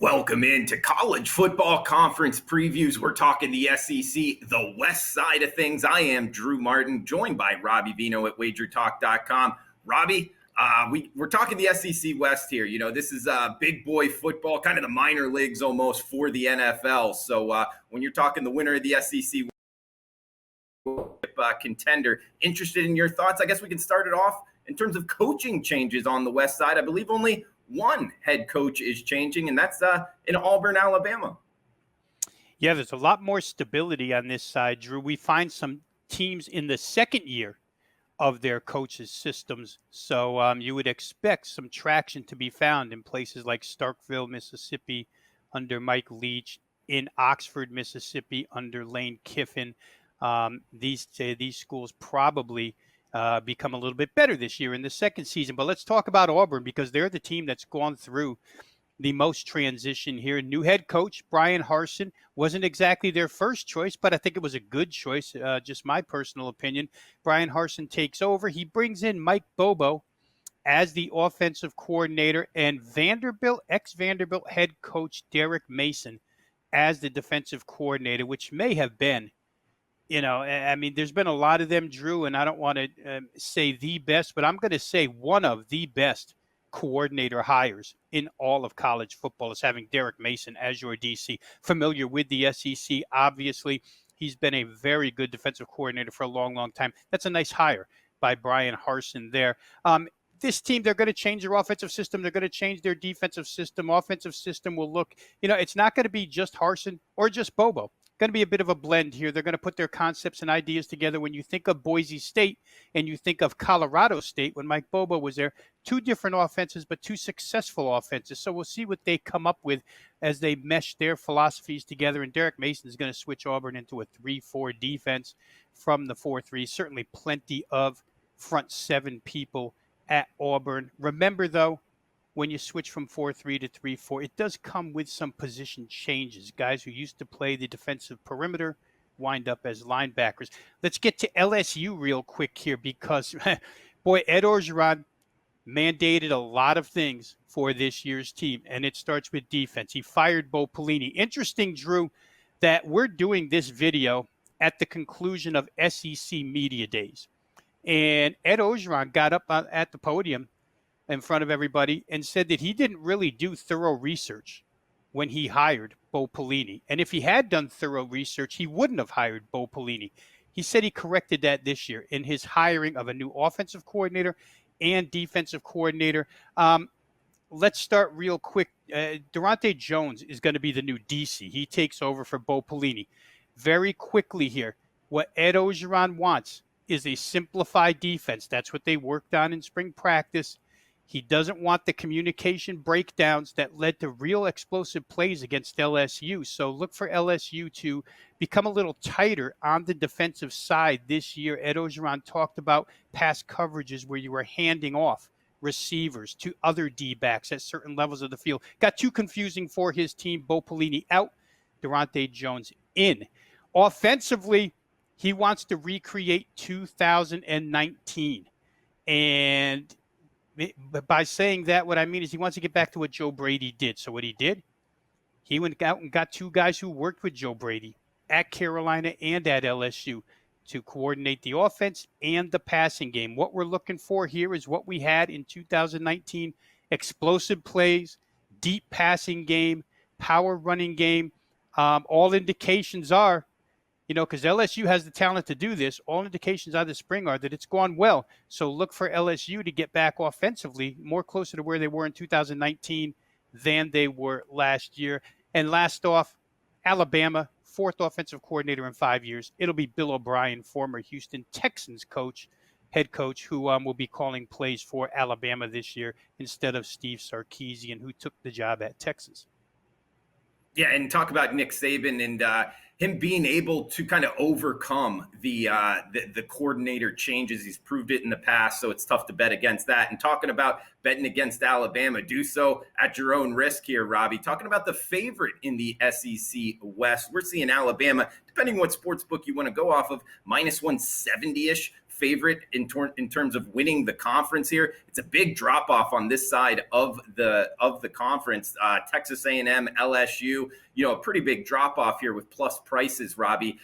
Welcome into college football conference previews. We're talking the SEC, the west side of things. I am Drew Martin, joined by Robbie Veno at WagerTalk.com. Robbie, we're talking the SEC West here. You know, this is big boy football, kind of the minor leagues almost for the NFL. So when you're talking the winner of the SEC contender, interested in your thoughts. I guess we can start it off in terms of coaching changes on the west side. I believe only one head coach is changing, and that's in Auburn, Alabama. Yeah, there's a lot more stability on this side, Drew. We find some teams in the second year of their coaches' systems. So you would expect some traction to be found in places like Starkville, Mississippi, under Mike Leach, in Oxford, Mississippi, under Lane Kiffin. These schools probably become a little bit better this year in the second season. But let's talk about Auburn, because they're the team that's gone through the most transition here. New head coach Brian Harsin wasn't exactly their first choice, but I think it was a good choice, just my personal opinion. Brian Harsin takes over. He brings in Mike Bobo as the offensive coordinator, and ex-Vanderbilt head coach Derek Mason as the defensive coordinator, which may have been, I mean, there's been a lot of them, Drew, and I don't want to say the best, but I'm going to say one of the best coordinator hires in all of college football is having Derek Mason as your DC. Familiar with the SEC, obviously. He's been a very good defensive coordinator for a long, long time. That's a nice hire by Brian Harsin there. This team, they're going to change their offensive system. They're going to change their defensive system. Offensive system will look, it's not going to be just Harsin or just Bobo. Going to be a bit of a blend here. They're going to put their concepts and ideas together. When you think of Boise State and you think of Colorado State when Mike Bobo was there, two different offenses, but two successful offenses. So we'll see what they come up with as they mesh their philosophies together. And Derek Mason is going to switch Auburn into a 3-4 defense from the 4-3. Certainly plenty of front seven people at Auburn. Remember, though, when you switch from 4-3 to 3-4, it does come with some position changes. Guys who used to play the defensive perimeter wind up as linebackers. Let's get to LSU real quick here, because, boy, Ed Orgeron mandated a lot of things for this year's team, and it starts with defense. He fired Bo Pelini. Interesting, Drew, that we're doing this video at the conclusion of SEC Media Days. And Ed Orgeron got up at the podium in front of everybody and said that he didn't really do thorough research when he hired Bo Pelini. And if he had done thorough research, he wouldn't have hired Bo Pelini. He said he corrected that this year in his hiring of a new offensive coordinator and defensive coordinator. Let's start real quick. Durante Jones is going to be the new DC. He takes over for Bo Pelini. Very quickly here, what Ed Orgeron wants is a simplified defense. That's what they worked on in spring practice. He doesn't want the communication breakdowns that led to real explosive plays against LSU. So look for LSU to become a little tighter on the defensive side this year. Ed Orgeron talked about pass coverages where you were handing off receivers to other D-backs at certain levels of the field. Got too confusing for his team. Bo Pelini out, Durante Jones in. Offensively, he wants to recreate 2019. And by saying that, what I mean is he wants to get back to what Joe Brady did. So what he did, he went out and got two guys who worked with Joe Brady at Carolina and at LSU to coordinate the offense and the passing game. What we're looking for here is what we had in 2019, explosive plays, deep passing game, power running game. All indications are, because LSU has the talent to do this. All indications out of the spring are that it's gone well. So look for LSU to get back offensively more closer to where they were in 2019 than they were last year. And last off, Alabama, fourth offensive coordinator in 5 years. It'll be Bill O'Brien, former Houston Texans head coach, who will be calling plays for Alabama this year instead of Steve Sarkisian, who took the job at Texas. Yeah, and talk about Nick Saban and him being able to kind of overcome the coordinator changes. He's proved it in the past, so it's tough to bet against that. And talking about betting against Alabama, do so at your own risk here, Robbie. Talking about the favorite in the SEC West, we're seeing Alabama, depending what sports book you want to go off of, minus 170-ish favorite in terms of winning the conference here. It's a big drop off on this side of the conference. Texas A&M, LSU, a pretty big drop off here with plus prices, Robbie.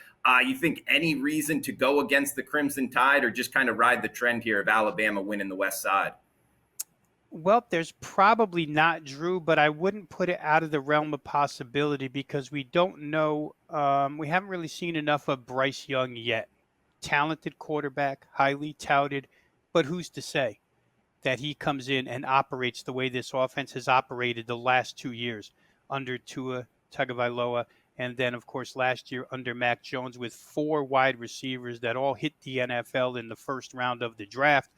You think any reason to go against the Crimson Tide, or just kind of ride the trend here of Alabama winning the West Side? Well, there's probably not, Drew, but I wouldn't put it out of the realm of possibility because we don't know. We haven't really seen enough of Bryce Young yet. Talented quarterback, highly touted, but who's to say that he comes in and operates the way this offense has operated the last 2 years under Tua Tagovailoa, and then, of course, last year under Mac Jones with 4 wide receivers that all hit the NFL in the first round of the draft.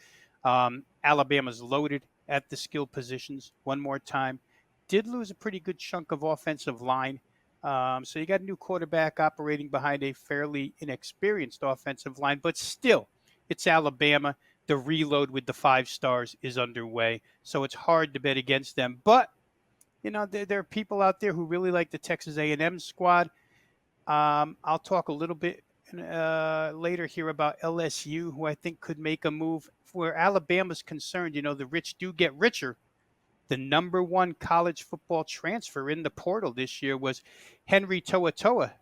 Alabama's loaded at the skill positions one more time. Did lose a pretty good chunk of offensive line. So you got a new quarterback operating behind a fairly inexperienced offensive line, but still, it's Alabama. The reload with the 5 stars is underway, so it's hard to bet against them. But, there are people out there who really like the Texas A&M squad. I'll talk a little bit later here about LSU, who I think could make a move. Where Alabama's concerned, the rich do get richer. The number 1 college football transfer in the portal this year was Henry To'oTo'o,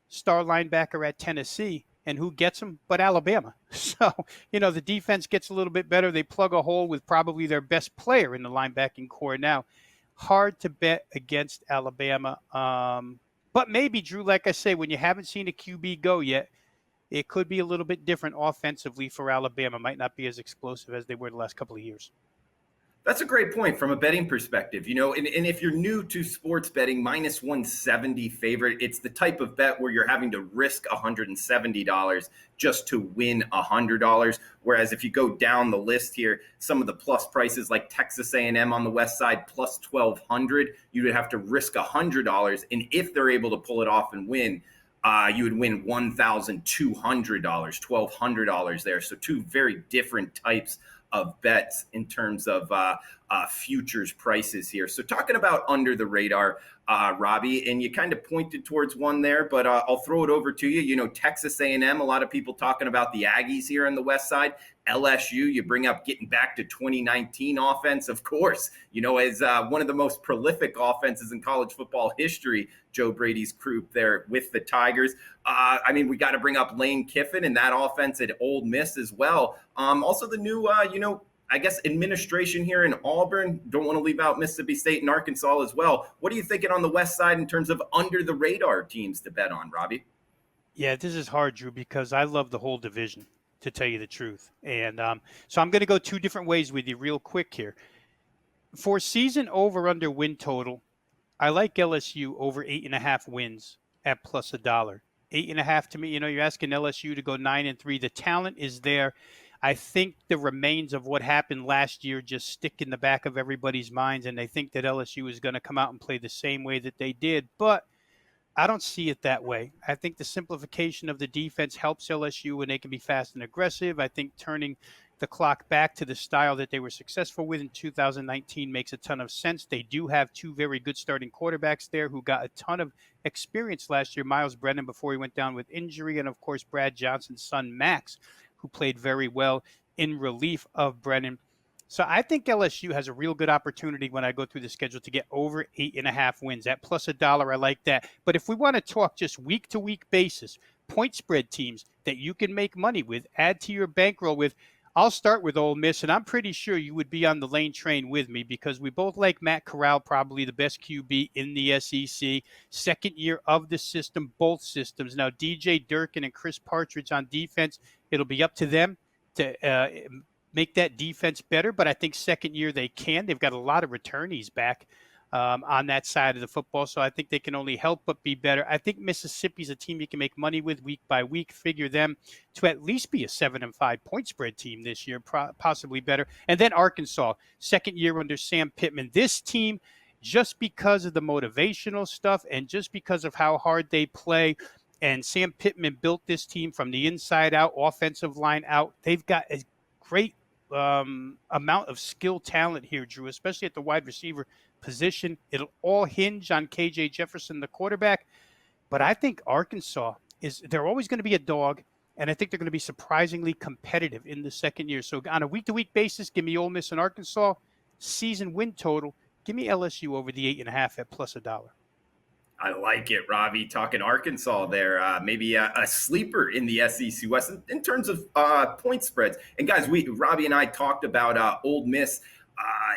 star linebacker at Tennessee. And who gets him but Alabama? So, the defense gets a little bit better. They plug a hole with probably their best player in the linebacking core now. Hard to bet against Alabama. But maybe, Drew, like I say, when you haven't seen a QB go yet, it could be a little bit different offensively for Alabama. Might not be as explosive as they were the last couple of years. That's a great point from a betting perspective, and if you're new to sports betting, minus 170 favorite, it's the type of bet where you're having to risk $170 just to win $100. Whereas if you go down the list here, some of the plus prices like Texas A&M on the west side, plus 1,200, you would have to risk $100. And if they're able to pull it off and win, you would win $1,200, $1,200 there. So 2 very different types of bets in terms of futures prices here. So talking about under the radar, Robbie, and you kind of pointed towards one there, but I'll throw it over to you. Texas A&M, a lot of people talking about the Aggies here on the west side. LSU, you bring up getting back to 2019 offense, of course, as one of the most prolific offenses in college football history, Joe Brady's group there with the Tigers. We got to bring up Lane Kiffin and that offense at Ole Miss as well. Also the new, administration here in Auburn. Don't want to leave out Mississippi State and Arkansas as well. What are you thinking on the west side in terms of under the radar teams to bet on, Robbie? Yeah, this is hard, Drew, because I love the whole division, to tell you the truth. And so I'm going to go 2 different ways with you real quick here. For season over-under win total, I like LSU over 8.5 wins at plus $1. 8.5 to me, you're asking LSU to go 9-3. The talent is there. I think the remains of what happened last year just stick in the back of everybody's minds, and they think that LSU is going to come out and play the same way that they did. But I don't see it that way. I think the simplification of the defense helps LSU when they can be fast and aggressive. I think turning the clock back to the style that they were successful with in 2019 makes a ton of sense. They do have 2 very good starting quarterbacks there who got a ton of experience last year. Miles Brennan before he went down with injury, and of course Brad Johnson's son Max, who played very well in relief of Brennan. So I think LSU has a real good opportunity when I go through the schedule to get over 8.5 wins. At plus $1, I like that. But if we want to talk just week-to-week basis, point spread teams that you can make money with, add to your bankroll with, I'll start with Ole Miss, and I'm pretty sure you would be on the Lane train with me because we both like Matt Corral, probably the best QB in the SEC. Second year of the system, both systems. Now, DJ Durkin and Chris Partridge on defense, it'll be up to them to make that defense better, but I think second year they can. They've got a lot of returnees back on that side of the football, so I think they can only help but be better. I think Mississippi's a team you can make money with week by week. Figure them to at least be a 7-5 point spread team this year, possibly better. And then Arkansas, second year under Sam Pittman. This team, just because of the motivational stuff and just because of how hard they play, and Sam Pittman built this team from the inside out, offensive line out. They've got a great amount of skill talent here, Drew, especially at the wide receiver position. It'll all hinge on KJ Jefferson, the quarterback. But I think Arkansas they're always going to be a dog. And I think they're going to be surprisingly competitive in the second year. So on a week-to-week basis, give me Ole Miss and Arkansas. Season win total, give me LSU over the 8.5 at plus $1. I like it, Robbie. Talking Arkansas there, maybe a sleeper in the SEC West in terms of point spreads. And guys, Robbie and I talked about Ole Miss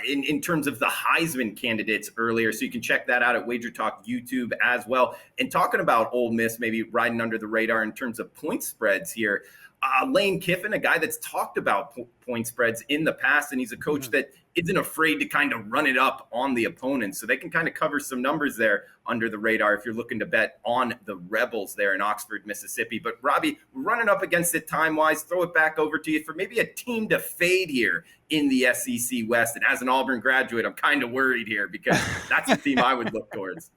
in terms of the Heisman candidates earlier, so you can check that out at WagerTalk YouTube as well. And talking about Ole Miss, maybe riding under the radar in terms of point spreads here. Lane Kiffin, a guy that's talked about point spreads in the past, and he's a coach that isn't afraid to kind of run it up on the opponents. So they can kind of cover some numbers there under the radar if you're looking to bet on the Rebels there in Oxford, Mississippi. But Robbie, we're running up against it time-wise. Throw it back over to you for maybe a team to fade here in the SEC West. And as an Auburn graduate, I'm kind of worried here because that's the team I would look towards.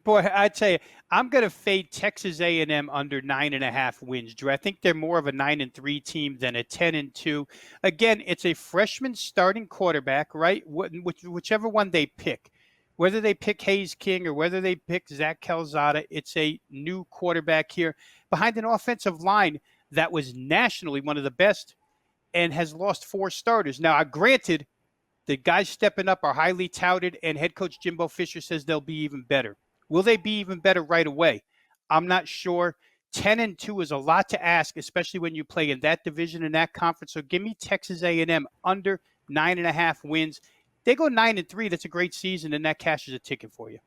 Boy, I tell you, I'm going to fade Texas A&M under 9.5 wins, Drew. I think they're more of a 9-3 team than a 10-2. Again, it's a freshman starting quarterback, right? Whichever one they pick, whether they pick Hayes King or whether they pick Zach Calzada, it's a new quarterback here behind an offensive line that was nationally one of the best and has lost 4 starters. Now, granted, the guys stepping up are highly touted, and head coach Jimbo Fisher says they'll be even better. Will they be even better right away? I'm not sure. 10-2 is a lot to ask, especially when you play in that division and that conference. So give me Texas A&M under 9.5 wins. They go 9-3. That's a great season, and that cashes a ticket for you.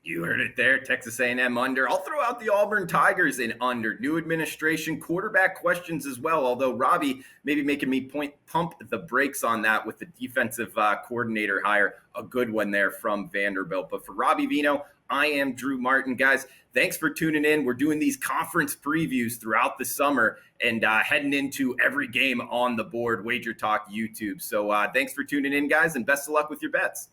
You heard it there, Texas A&M under. I'll throw out the Auburn Tigers in under. New administration, quarterback questions as well, although Robbie maybe making me pump the brakes on that with the defensive coordinator hire, a good one there from Vanderbilt. But for Robbie Veno, I am Drew Martin. Guys, thanks for tuning in. We're doing these conference previews throughout the summer and heading into every game on the board, WagerTalk YouTube. So thanks for tuning in, guys, and best of luck with your bets.